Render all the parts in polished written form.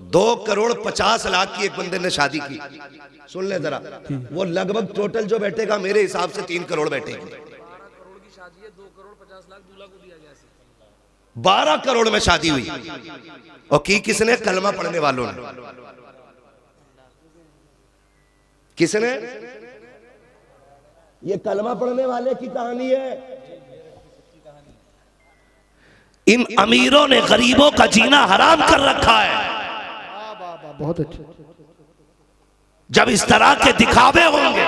2,50,00,000 की एक बंदे ने शादी की। सुन ले जरा, वो लगभग टोटल जो बैठेगा मेरे हिसाब से 3 करोड़ बैठेगी। 12 करोड़ में शादी हुई और की किसने? कलमा पढ़ने वालों ने। किसने? ये कलमा पढ़ने वाले की कहानी है। इन अमीरों ने गरीबों का जीना हराम कर रखा है। बहुत अच्छा। जब इस तरह के दिखावे होंगे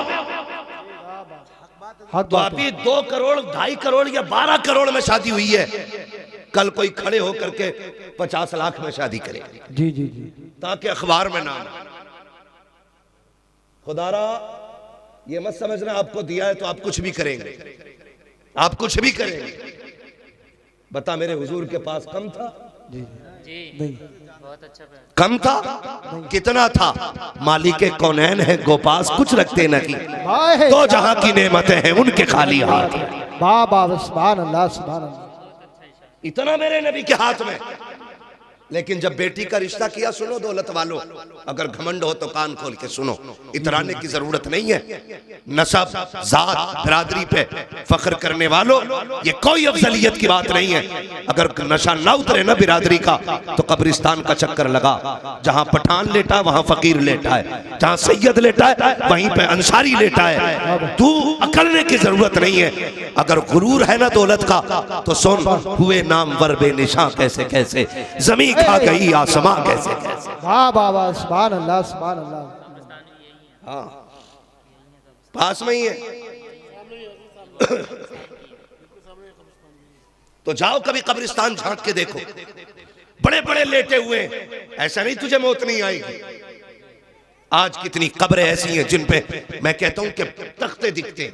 तो अभी 2 करोड़ 2.5 करोड़ या 12 करोड़ में शादी हुई है, कल कोई खड़े होकर के 50 लाख में शादी करे। जी जी जी, ताकि अखबार में नाम। खुदारा ये मत समझना आपको दिया है तो आप कुछ भी करेंगे, आप कुछ भी करेंगे। बता, मेरे हुजूर के पास कम था? जी नहीं, बहुत अच्छा। कम था? कितना था? मालिक कौनैन है गोपास कुछ रखते न की, तो जहां की नेमतें हैं उनके खाली हाथ। बाबा सुभान अल्लाह सुभान अल्लाह। इतना मेरे नबी के हाथ में। लेकिन जब बेटी का रिश्ता किया, सुनो दौलत वालों, अगर घमंड हो तो कान खोल के सुनो, इतराने की जरूरत नहीं है। नसब, जात, बिरादरी पे फख्र करने वालों, ये कोई अफजलियत की बात नहीं है। अगर नशा ना उतरे ना बिरादरी का तो कब्रिस्तान का चक्कर लगा। जहां पठान लेटा है वहां फकीर लेटा है, जहां सैयद लेटा है वहीं पे अंसारी लेटा है। तू अकलने की जरूरत नहीं है। अगर गुरूर है ना दौलत का तो सुन, हुए नामवर बेनिशां कैसे कैसे, जमीन खा गई आसमां कैसे कैसे। वाह बाबा सुभान अल्लाह सुभान अल्लाह। हाँ, पास में ही है। तो जाओ कभी कब्रिस्तान झांक के देखो, बड़े बड़े लेटे हुए। ऐसा नहीं तुझे मौत नहीं आएगी। आज कितनी कब्रें ऐसी हैं जिन पे मैं कहता हूं कि तख्ते दिखते।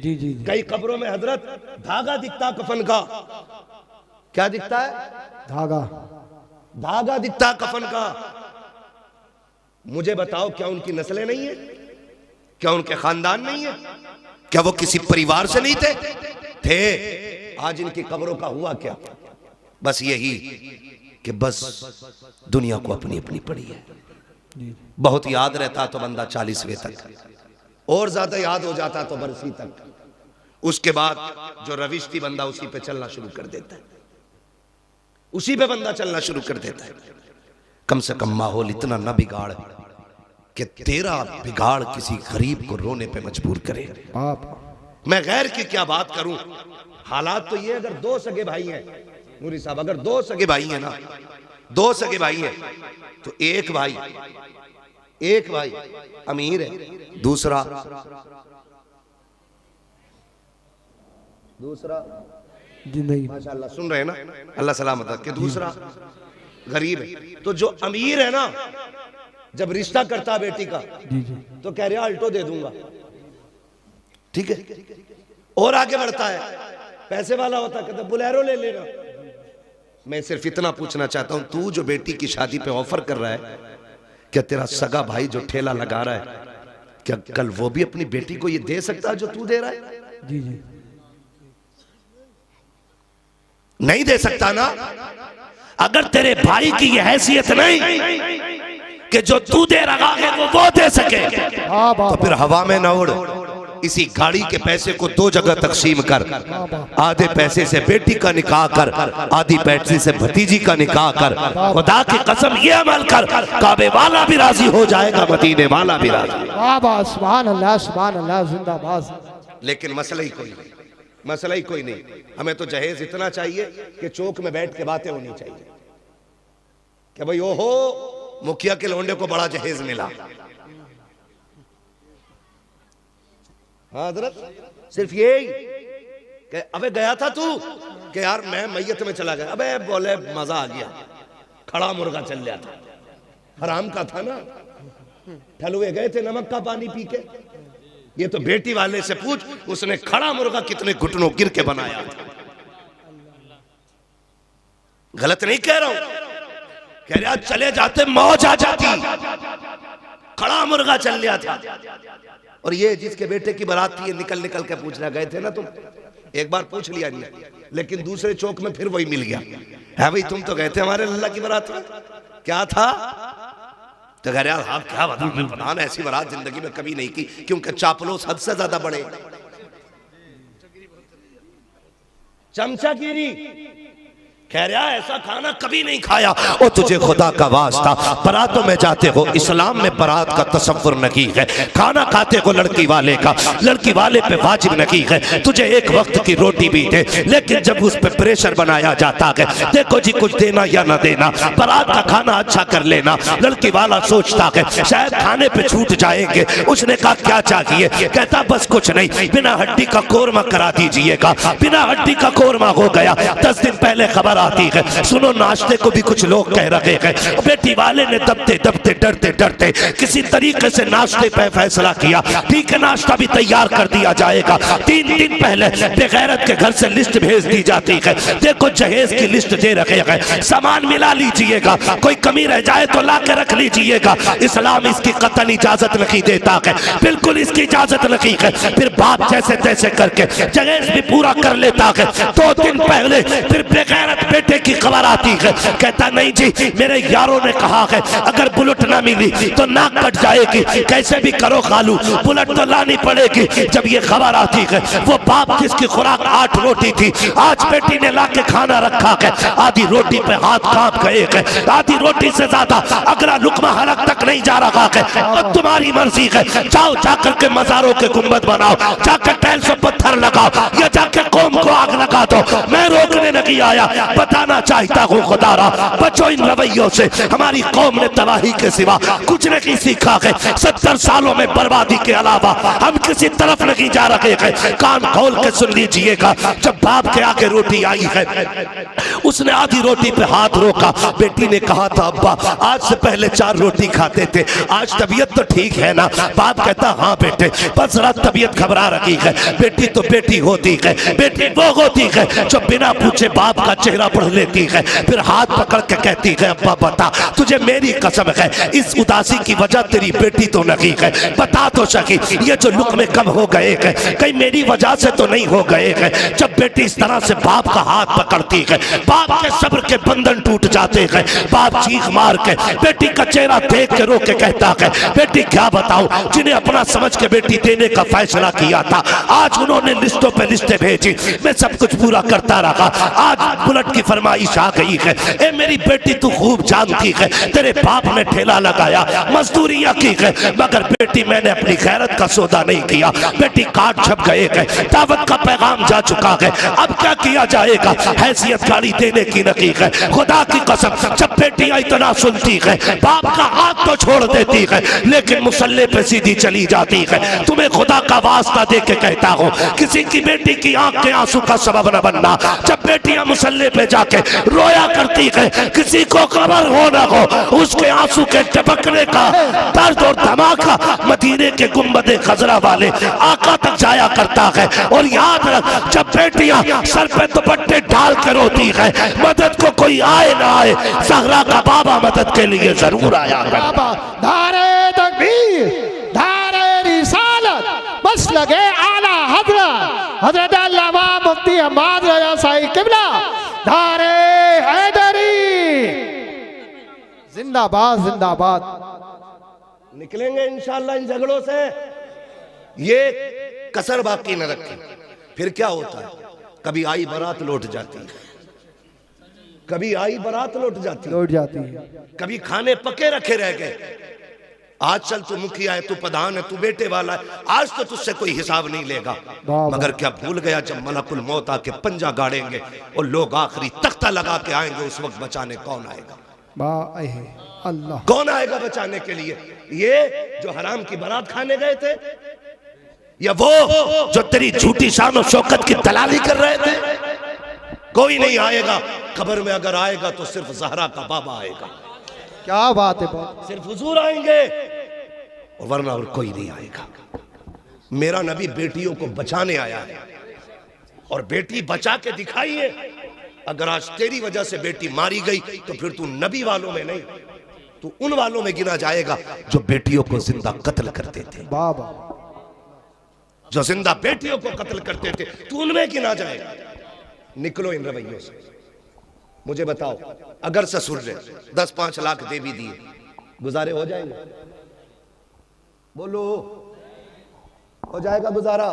जी जी, कई कब्रों में हजरत धागा दिखता कफन का। क्या दिखता है? धागा, धागा दिखता कफन का। मुझे बताओ, क्या उनकी नस्लें नहीं है? क्या उनके खानदान नहीं है? क्या वो किसी परिवार से नहीं थे? आज इनकी कब्रों का हुआ क्या? बस यही कि बस दुनिया को अपनी अपनी पड़ी है। बहुत याद रहता तो बंदा 40वें तक, और ज्यादा याद हो जाता तो बरसी तक। उसके बाद जो रविश थी बंदा उसी पे चलना शुरू कर देता है, उसी पे बंदा चलना शुरू कर देता है। कम से कम माहौल इतना ना बिगाड़ कि तेरा बिगाड़ किसी गरीब को रोने पे मजबूर करे। मैं गैर की क्या बात करूं। हालात तो ये, अगर 2 सगे भाई हैं नूरी साहब, अगर 2 सगे भाई हैं ना, 2 सगे भाई हैं तो एक भाई अमीर है, दूसरा जी नहीं, माशाल्लाह सुन रहे हैं ना, अल्लाह सलामत रखे, दूसरा गरीब है। तो जो अमीर है ना, जब रिश्ता करता बेटी का जी जी, तो कह रहा अल्टो दे दूंगा, ठीक है। और आगे बढ़ता है, पैसे वाला होता कहता बुलेरो ले लेना। मैं सिर्फ इतना पूछना चाहता हूं, तू जो बेटी की शादी पे ऑफर कर रहा है, क्या तेरा सगा भाई जो ठेला लगा रहा है, क्या कल वो भी अपनी बेटी को ये दे सकता है जो तू दे रहा है? जी जी, नहीं दे सकता ना। अगर तेरे भाई की ये हैसियत नहीं कि जो तू दे रहा है वो दे सके, तो फिर हवा में ना उड़। इसी गाड़ी के पैसे को 2 जगह तकसीम कर। आधे पैसे से बेटी का निकाह कर, आधी पैसे से भतीजी का निकाह कर। खुदा की कसम ये अमल कर, काबे वाला भी राजी हो जाएगा, मदीने वाला भी राजी। सुभान अल्लाह जिंदाबाद। लेकिन मसला ही कोई नहीं, मसला ही कोई नहीं। हमें तो जहेज इतना चाहिए कि चौक में बैठ के बातें होनी चाहिए कि भाई ओहो मुखिया के लौंडे को बड़ा जहेज मिला। हाँ हजरत, सिर्फ यही कि अबे गया था तू कि यार मैं मैयत में चला गया, अबे बोले मजा आ गया, खड़ा मुर्गा चल गया था, हराम का था ना, ठलुए गए थे नमक का पानी पी के। ये तो बेटी वाले से पूछ, उसने खड़ा मुर्गा कितने घुटनों गिर के बनाया था। गलत नहीं कह रहा हूं, कह रहा चले जाते मौज आ जाती, खड़ा मुर्गा चल गया था। और ये जिसके बेटे की बारात थी, निकल निकल के पूछना गए थे ना तुम, एक बार पूछ लिया नहीं, लेकिन दूसरे चौक में फिर वही मिल गया है भाई तुम तो गए थे हमारे लल्ला की बारात में, क्या था तो कह रहा हाँ क्या बता, मैं प्रधान ऐसी बारात जिंदगी में कभी नहीं की, क्योंकि चापलूस हद से ज्यादा बड़े, चमचागिरी। कह रहा ऐसा खाना कभी नहीं खाया। ओ तुझे खुदा का वास्ता, बारातों में जाते हो, इस्लाम में बारात का तसव्वुर नहीं है। खाना खाते हो लड़की वाले का, लड़की वाले पे वाजिब नहीं है। तुझे एक वक्त की रोटी भी दे, लेकिन जब उस पे प्रेशर बनाया जाता है, देखो जी कुछ देना या ना देना, बारात का खाना अच्छा कर लेना, लड़की वाला सोचता है शायद खाने पे छूट जाएंगे। उसने कहा क्या चाहिए? कहता बस कुछ नहीं, बिना हड्डी का कोरमा करा दीजिएगा। बिना हड्डी का कोरमा हो गया। 10 दिन पहले खबर आती है, सुनो नाश्ते को भी कुछ लोग कह रहे हैं। बेटी वाले ने दबते दबते डरते डरते किसी तरीके से नाश्ते पे फैसला किया, ठीक है नाश्ता भी तैयार कर दिया जाएगा। 3 दिन पहले बेगैरत के घर से लिस्ट भेज दी जाती है, देखो जहेज की लिस्ट दे रखे हैं, सामान मिला लीजिएगा, कोई कमी रह जाए तो ला के रख लीजिएगा। इस्लाम इसकी कतई इजाजत नहीं देता है, बिल्कुल इसकी इजाजत नहीं है। फिर बाप जैसे तैसे करके जहेज भी पूरा कर लेता है। 2 दिन पहले फिर बेगैरत बेटे की खबर आती है, कहता नहीं जी मेरे यारों ने कहा है अगर बुलेट ना मिली तो नाक कट जाएगी, कैसे भी करो खालू बुलेट तो लानी पड़ेगी। जब ये खबर आती है, वो बाप जिसकी खुराक 8 रोटी थी, आज बेटी ने ला के खाना रखा है, आधी रोटी पे हाथ कांप गए हैं, आधी रोटी से ज्यादा अगला लुकमा हलक तक नहीं जा रहा है। और तुम्हारी मर्जी है, जाओ जाकर के मजारों के गुंबद बनाओ, जाकर टाइल्स पर पत्थर लगाओ, या जाके कौम को आग लगा दो, मैं रोकने नहीं आया। बताना चाहता हूँ खुदारा, बचो इन रवैयों से। हमारी कौम ने तबाही के सिवा कुछ नहीं सीखा है। 70 सालों में बर्बादी के अलावा हम किसी तरफ नहीं जा रहे हैं। कान खोल के सुन लीजिएगा, जब बाप के आगे रोटी आई है, उसने आधी रोटी पे हाथ रोका। बेटी ने कहा था अब्बा आज से पहले 4 रोटी खाते थे, आज तबीयत तो ठीक है ना? बाप कहता हाँ बेटे, बस रात तबीयत घबरा रही है। बेटी तो बेटी होती है, बेटी वो होती है जो बिना पूछे बाप का चेहरा पढ़ लेती है, फिर हाथ पकड़ के कहती है अब्बा बता, तुझे मेरी कसम है इस उदासी की वजह तेरी बेटी तो नहीं है, बता तो सकी ये जो लुकमे कम हो गए हैं कहीं मेरी वजह से तो नहीं हो गए हैं। जब बेटी इस तरह से बाप का हाथ पकड़ती है, बाप के सब्र के बंधन टूट जाते हैं। बाप चीख मार के बेटी का चेहरा देख के रो के कहता है बेटी क्या बताऊं, जिन्हें अपना समझ के बेटी देने का फैसला किया था, आज उन्होंने लिस्टों पे लिस्टें भेजी, मैं सब कुछ पूरा करता रहा, आज बुलेट की फरमाइश आ गई है। ए मेरी बेटी तू खूब जानती है, तेरे बाप ने ठेला लगाया, मजदूरियां की है, मगर बेटी मैंने अपनी गैरत का सौदा नहीं किया। बेटी काट छप गए हैं, दावत का पैगाम जा चुका है, अब क्या किया जाएगा? हैसियत गाड़ी देने की नहीं है। खुदा की कसम जब बेटियां इतना सुनती है, बाप का हाथ तो छोड़ देती है, लेकिन मुसल्ले पे सीधी चली जाती है। तुम्हें खुदा का वास्ता दे के कहता हूँ, किसी की बेटी की आंख के आंसू का सबब न बनना। जब बेटियां मुसल्ले पे जाके रोया करती है, किसी को खबर हो ना हो, उसके आंसू के टपकने का दर्द और धमाका मदीने के गुंबदे खजरा वाले आका तक जाया करता है। और याद रख, जब बेटियां सर पे दुपट्टे डाल के रोती है, मदद को कोई आए ना आए, ज़हरा का बाबा मदद के लिए जरूर आया करता। धारे तकबीर, धारे रिसालत, बस लगे आला हजरत हजरत अल्लामा मुफ्ती अहमद रजा साहिब किबला, धारे हैदरी जिंदाबाद जिंदाबाद। निकलेंगे इंशाअल्लाह इन झगड़ों से, ये कसर बाकी न रखें। फिर क्या होता है, कभी आई बारात लौट जाती है, कभी आई बारात लौट जाती है, कभी खाने पके रखे रह गए। आज चल तू मुखिया है, तू प्रधान है, तू बेटे वाला है, आज तो तुझसे कोई हिसाब नहीं लेगा। मगर क्या भूल गया, जब मलकुल मौत आके पंजा गाड़ेंगे और लोग आखिरी तख्ता लगा के आएंगे, उस वक्त बचाने कौन आएगा? अल्लाह कौन आएगा बचाने के लिए? ये जो हराम की बारात खाने गए थे, या वो जो तेरी झूठी शान और शौकत की दलाली कर रहे थे? कोई नहीं आएगा। कब्र में अगर आएगा तो सिर्फ ज़हरा का बाबा आएगा। क्या बात है, सिर्फ हुजूर आएंगे, और वरना और कोई नहीं आएगा। मेरा नबी बेटियों को बचाने आया है, और बेटी बचा के दिखाई है। अगर आज तेरी वजह से बेटी मारी गई तो फिर तू नबी वालों में नहीं, तू उन वालों में गिना जाएगा जो बेटियों को जिंदा कत्ल करते थे। बाबा जो जिंदा बेटियों को कत्ल करते थे, तू उनमें गिना जाएगा। निकलो इन रवैयों से। मुझे बताओ, अगर ससुर ने 10-5 लाख दे भी दिए, गुजारे हो जाएंगे? बोलो, हो जाएगा गुजारा?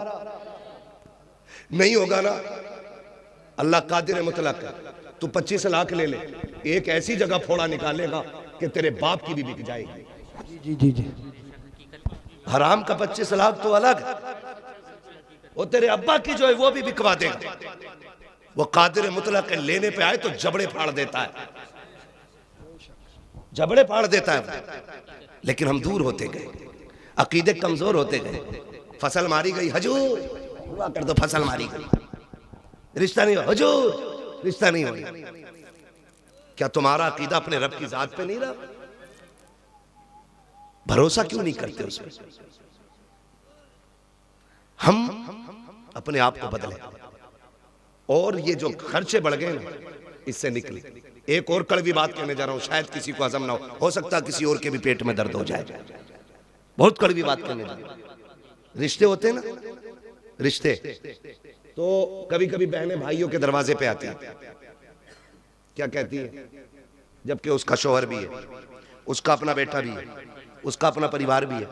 नहीं होगा ना। अल्लाह कादिर मुतलक है। तू 25 लाख ले ले, एक ऐसी जगह फोड़ा निकालेगा कि तेरे बाप की भी बिक जाएगी। जी जी जी। हराम का 25 लाख तो अलग, वो तेरे अब्बा की जो है वो भी बिकवा देगा। वो कादिर मुतलक है, लेने पे आए तो जबड़े फाड़ देता है, जबड़े फाड़ देता है। लेकिन हम दूर होते गए, अकीदे कमजोर होते गए। फसल मारी गई, हजूर दुआ कर दो, फसल मारी गई, रिश्ता नहीं, हजूर रिश्ता नहीं हो रहा। क्या तुम्हारा अकीदा अपने रब की जात पे नहीं रहा? भरोसा क्यों नहीं करते उसमें? हम अपने आप को बदले और ये जो खर्चे बढ़ गए ना, इससे निकले। एक और कड़वी बात कहने जा रहा हूं, शायद किसी को हजम ना हो सकता है किसी और के भी पेट में दर्द हो जाए। बहुत कड़वी बात कहने जा रहा हूं। रिश्ते होते हैं ना, रिश्ते तो कभी कभी बहनें भाइयों के दरवाजे पे आती है, क्या कहती है? जबकि उसका शौहर भी है, उसका अपना बेटा भी है, उसका अपना परिवार भी है,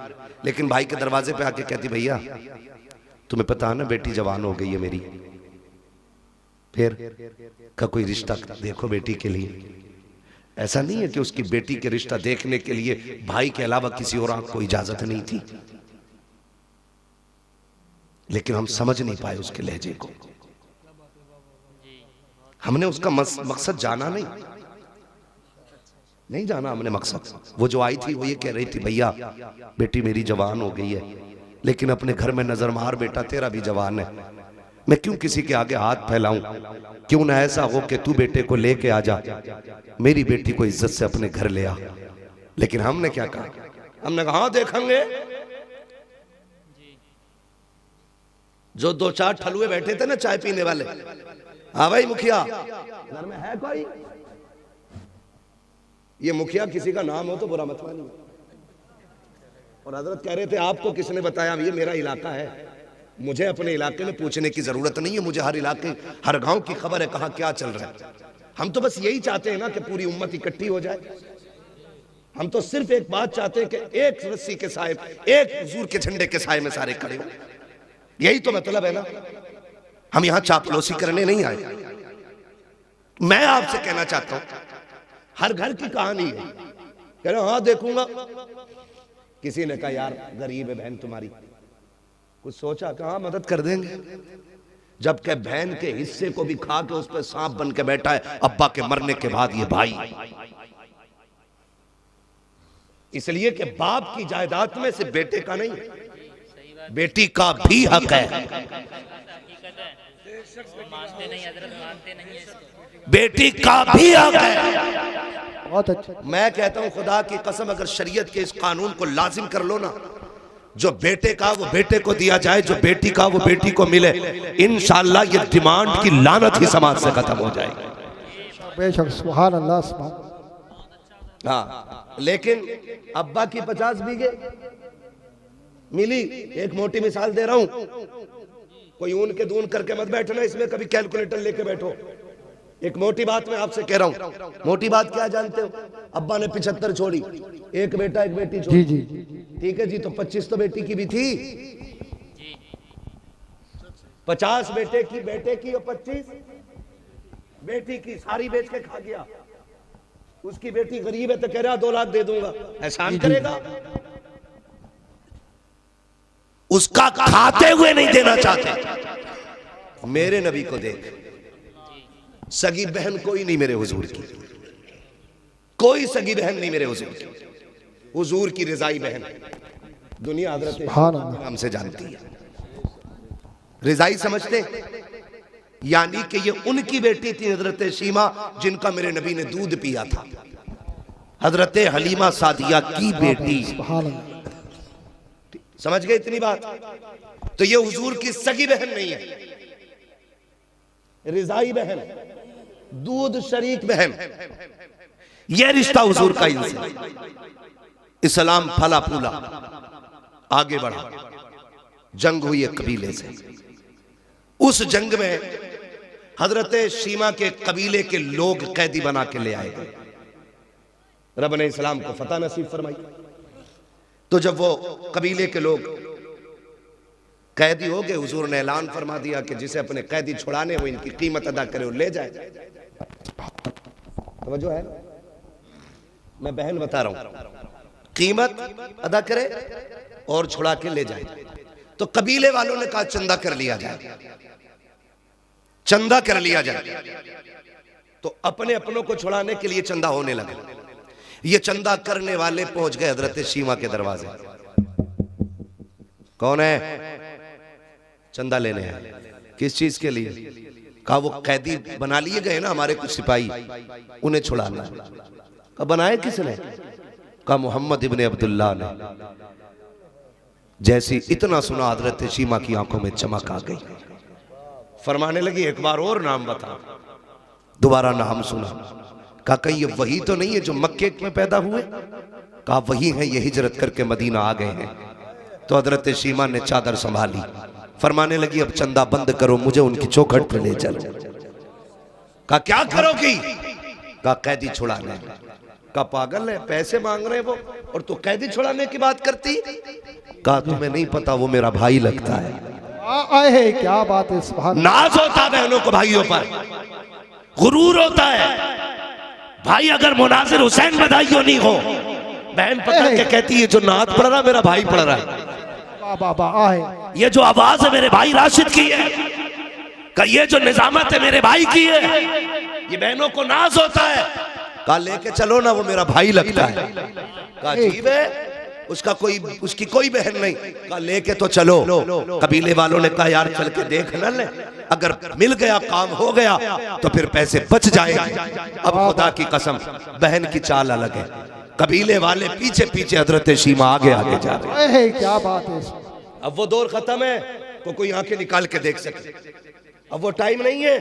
लेकिन भाई के दरवाजे पे आके कहती, भैया तुम्हें पता है ना बेटी जवान हो गई है मेरी, फिर का कोई रिश्ता देखो बेटी के लिए। ऐसा नहीं है कि उसकी बेटी के रिश्ता देखने के लिए भाई के अलावा किसी और को इजाजत नहीं थी, लेकिन हम समझ नहीं पाए उसके लहजे को। हमने उसका मकसद जाना नहीं जाना हमने मकसद। वो जो आई थी वो ये कह रही थी, भैया बेटी मेरी जवान हो गई है, लेकिन अपने घर में नजर मार बेटा तेरा भी जवान है, मैं क्यों किसी के आगे हाथ फैलाऊं? क्यों ना ऐसा हो कि तू बेटे को लेके आ जा, मेरी बेटी को इज्जत से अपने घर ले आ। लेकिन हमने क्या कहा? हमने कहा हाँ देखेंगे। जो दो चार ठलुए बैठे थे ना चाय पीने वाले, हाँ भाई मुखिया घर में है कोई? ये मुखिया किसी का नाम हो तो बुरा मत मानिए। और हजरत कह रहे थे आपको किसने बताया? ये मेरा इलाका है, मुझे अपने इलाके में पूछने की जरूरत नहीं है, मुझे हर इलाके हर गांव की खबर है कहां क्या चल रहा है। हम तो बस यही चाहते हैं ना कि पूरी उम्मत इकट्ठी हो जाए। हम तो सिर्फ एक बात चाहते हैं कि एक रस्सी के साए, एक हुजूर के झंडे के साए में सारे खड़े हो। यही तो मतलब है ना। हम यहां चापलूसी करने नहीं आए। मैं आपसे कहना चाहता हूं, हर घर की कहानी है। कह रहे हाँ देखूंगा। किसी ने कहा यार गरीब है बहन तुम्हारी, कुछ सोचा? कहा मदद कर देंगे। जबकि बहन के हिस्से को भी खा के उस पर सांप बन के बैठा है अब्बा के मरने के बाद ये भाई। इसलिए कि बाप की जायदाद में से बेटे का नहीं, बेटी का भी हक है। बेटी का भी हक है। बहुत अच्छा। मैं कहता हूं खुदा की कसम, अगर शरीयत के इस कानून को लाजिम कर लो ना, जो बेटे का वो बेटे को दिया जाए, जो बेटी का वो बेटी को मिले, इंशाअल्लाह ये डिमांड की लानत ही समाज से खत्म हो जाएगी। बेशक, सुभान अल्लाह, सुभान। हाँ, लेकिन अब्बा की 50 बीघे मिली। एक मोटी मिसाल दे रहा हूं, कोई ऊन के दून करके मत बैठना इसमें, कभी कैलकुलेटर लेके बैठो। एक मोटी बात मैं आपसे कह रहा हूं। मोटी बात क्या जानते हो? अब्बा ने 75 छोड़ी, एक बेटा एक बेटी छोड़ी। जी जी। ठीक है जी, तो 25 तो बेटी की भी थी, 50 बेटे की और 25 बेटी की। सारी बेच के खा गया। उसकी बेटी गरीब है तो कह रहा 2 लाख दे दूंगा, एहसान करेगा? उसका खाते हुए नहीं देना चाहते। मेरे नबी को देख, सगी बहन कोई नहीं मेरे हुजूर की, कोई सगी बहन नहीं मेरे हुजूर की। हुजूर की रिजाई बहन दुनिया हजरत नाम से जानती है। रिजाई समझते? यानी कि ये उनकी बेटी थी हजरत शीमा, जिनका मेरे नबी ने दूध पिया था। हजरत हलीमा सादिया की बेटी। समझ गए इतनी बात? तो ये हुजूर की सगी बहन नहीं है, रिजाई बहन, दूध शरीक बहन। यह रिश्ता हुजूर का इनसे। इस्लाम फला फूला, आगे बढ़ा, जंग हुई एक कबीले से। उस जंग में हजरत शीमा के कबीले के लोग कैदी बना के ले आए गए। रब ने इस्लाम को फतह नसीब फरमाई। तो जब वो कबीले के लोग कैदी हो गए, हुजूर ने ऐलान फरमा दिया कि जिसे अपने कैदी छुड़ाने हो इनकी कीमत अदा करे और ले जाए। तो जो है मैं बहन बता रहा हूं, कीमत अदा करे और छुड़ा के ले जाए। तो कबीले वालों ने कहा चंदा कर लिया जाए, चंदा कर लिया जाए। तो अपने अपनों को छुड़ाने के लिए चंदा होने लगा। ये चंदा करने वाले पहुंच गए हजरत शीमा के दरवाजे। कौन है? चंदा लेने हैं। किस चीज के लिए? कहा वो कैदी बना लिए गए ना हमारे कुछ सिपाही, उन्हें छुड़ाना। कहा बनाए किसने? कहा मोहम्मद इब्ने अब्दुल्लाह ने। जैसी इतना सुना हजरत शीमा की आंखों में चमक आ गई। फरमाने लगी एक बार और नाम बता। दोबारा नाम सुना। कहा कहीं ये वही तो नहीं है जो मक्के में पैदा हुए? कहा वही है, ये हिजरत करके मदीना आ गए हैं। तो हजरत शीमा ने चादर संभाली, फरमाने लगी अब चंदा बंद करो, मुझे उनकी चौखट पर ले चलो। कहा क्या करोगी? कहा कैदी छुड़ाने। कहा पागल है, पैसे मांग रहे वो और तू कैदी छुड़ाने की बात करती? कहा तुम्हें नहीं पता वो मेरा भाई लगता है। आए क्या बात है, सुभान। नाज होता है बहनों को भाइयों पर, गुरूर होता है। भाई अगर मुनासिर हुसैन बधाइयों नहीं हो, बहन पकड़ के कहती है जो नात पढ़ रहा मेरा भाई पढ़ रहा है। बाबा आए, ये जो आवाज है मेरे भाई राशिद की है, का ये जो निजामत है मेरे भाई की है। ये बहनों को नाज होता है। कहा लेके चलो ना, वो मेरा भाई लगता है। कहा अजीब है, उसका कोई उसकी कोई बहन नहीं। कहा लेके तो चलो। कबीले वालों ने कहा यार चल के देख न ले, अगर मिल गया काम हो गया तो फिर पैसे बच जाएंगे। अब खुदा की कसम बहन की चाल अलग है। कबीले वाले पीछे पीछे, हजरत शीमा आगे आगे जा रहे हैं। क्या बात है। अब वो दौर खत्म है को कोई आंखें निकाल के देख सके। अब वो टाइम नहीं है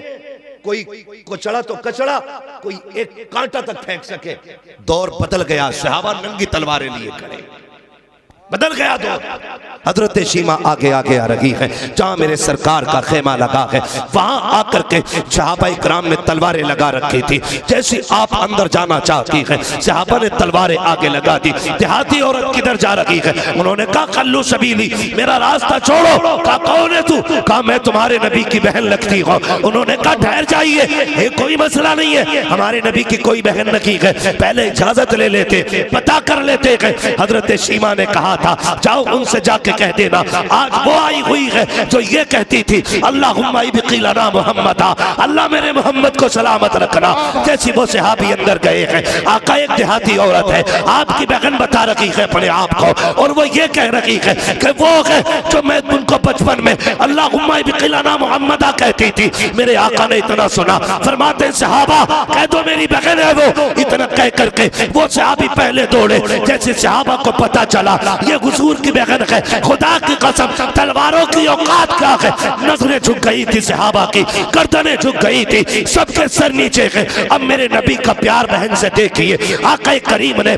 कोई को चढ़ा तो कचड़ा, कोई एक कांटा तक फेंक सके। दौर बदल गया, सहाबा नंगी तलवारें लिए खड़े, बदल गया दौर। हजरत शीमा आगे आगे आ रही है, जहां मेरे सरकार का खेमा लगा है वहां आकर के सहाबा इकराम ने तलवारें लगा रखी थी। जैसी आप अंदर जाना चाहती है, सहाबा ने तलवारें आगे लगा दी। देहाती औरत किधर जा रही है? उन्होंने कहा कल्लू सबीली, मेरा रास्ता छोड़ो। कहा कौन है तू? कहा मैं तुम्हारे नबी की बहन लगती हूँ। उन्होंने कहा ठहर जाइए, ये कोई मसला नहीं है, हमारे नबी की कोई बहन नहीं है, पहले इजाजत ले लेते, पता कर लेते। हजरत शीमा ने कहा था जाओ उनसे जाके कह देना आज वो आई हुई है जो ये कहती थी अल्लाहुम्मा इब्क़िलना मुहम्मदा, अल्लाह मेरे मोहम्मद को सलामत रखना। जैसी वो सहाबी अंदर गए हैं, आका एक देहाती औरत है, आपकी बहन बता रही है अपने आप को, और वो ये कह रही है कि वो है जो मैं उनको बचपन में अल्लाहुम्मा इब्क़िलना मुहम्मदा कहती थी। मेरे आका ने इतना सुना, फरमाते सहाबा कह दो मेरी बहन है वो। इतना कह करके वो सहाबी पहले दौड़े। जैसे सहाबा को पता चला ये हुजूर की बहन है, खुदा की कसम तलवारों की औकात क्या है। नजरें झुक गई थी सहाबा की, गर्दनें झुक गई थी, सबके सर नीचे है। अब मेरे नबी का प्यार बहन से देखिए, आका करीम ने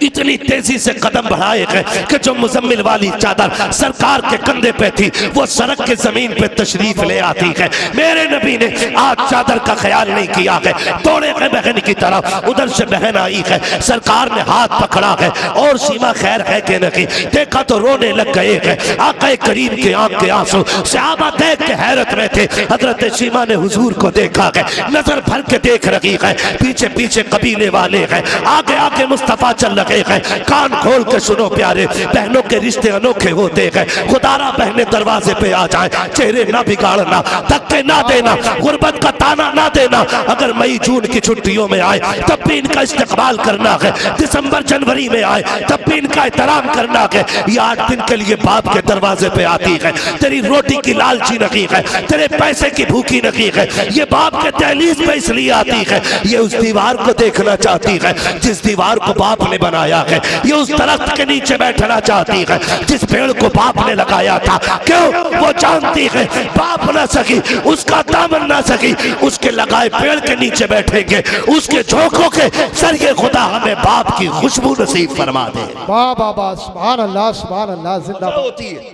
इतनी तेजी से कदम बढ़ाए हैं कि जो मुजम्मिल वाली चादर सरकार के कंधे पे थी वो सड़क के जमीन पे तशरीफ ले आती है। मेरे नबी ने आज चादर का ख्याल नहीं किया है, दौड़े गए बहन की तरफ। उधर से बहन आई है, सरकार ने हाथ पकड़ा है और शीमा खैर है कि नहीं, देखा तो रोने लग गए हैं। आका करीम के आंख के आंसू, सहाबा देख के हैरत में थे। हजरत शीमा ने हुजूर को देखा है, नजर भर के देख रही है, पीछे पीछे कबीले वाले हैं, आगे आगे मुस्तफा चल रहे हैं। कान खोल के सुनो प्यारे, बहनों के रिश्ते अनोखे होते हैं। खुदारा बहने दरवाजे पे आ जाए, चेहरे ना बिगाड़ना, धक्के ना देना, गुर्बत का ताना ना देना। अगर मई जून की छुट्टियों में आए तब भी इनका इस्तेमाल करना है, दिसंबर जनवरी में आए तब भी इनका एहतराम करना है। ये 8 दिन के लिए बाप के दरवाजे पे आती है, तेरी रोटी की लालची नहीं है, तेरे पैसे की भूखी नहीं है, ये बाप के दहलीज पे इसलिए आती है, ये उस दीवार को देखना चाहती है जिस दीवार को बाप ने बनाया है, ये उस दरख्त के नीचे बैठना चाहती है जिस पेड़ को बाप ने लगाया था। क्यों? वो जानती है बाप ना सकी, उसका दामन ना सकी, उसके लगाए पेड़ के नीचे बैठेंगे, उसके झोंकों के सरिये खुदा हमें बाप की खुशबू नसीब फरमा दे। वाह वाह सुभान अल्लाह, सुभान अल्लाह। जिंदाबाद होती है,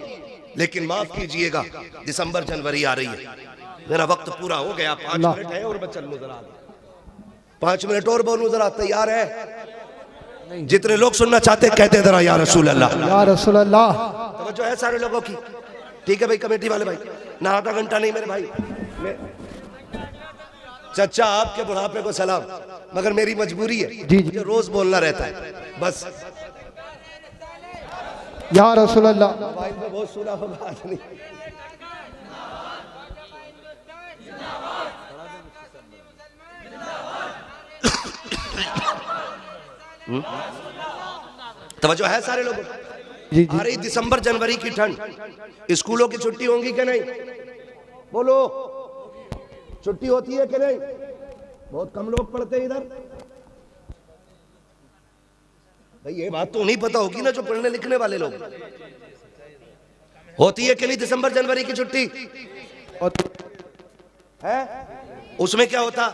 लेकिन माफ कीजिएगा दिसंबर जनवरी आ रही है, मेरा वक्त पूरा हो गया। 5 मिनट है और मैं चलूं जरा, 5 मिनट और बोलूं जरा, तैयार है? जितने लोग सुनना चाहते कहते जरा या रसूल अल्लाह। या रसूल अल्लाह। तवज्जो है सारे लोगों की? ठीक है भाई, कमेटी वाले भाई ना आधा घंटा नहीं मेरे भाई। चचा आपके बुढ़ापे को सलाम, मगर मेरी मजबूरी है जी जी। मुझे रोज बोलना रहता है बस। या रसूल अल्लाह। मोबाइल पे बहुत सुना होगा आज नहीं। तवज्जो है सारे लोगों? जी जी। आ रही दिसंबर जनवरी की ठंड, स्कूलों की छुट्टी होंगी कि नहीं? बोलो, छुट्टी होती है कि नहीं? बहुत कम लोग पढ़ते हैं इधर। भाई ये बात तो नहीं पता होगी ना जो पढ़ने लिखने वाले लोग। होती है कि नहीं दिसंबर जनवरी की छुट्टी? है? उसमें क्या होता?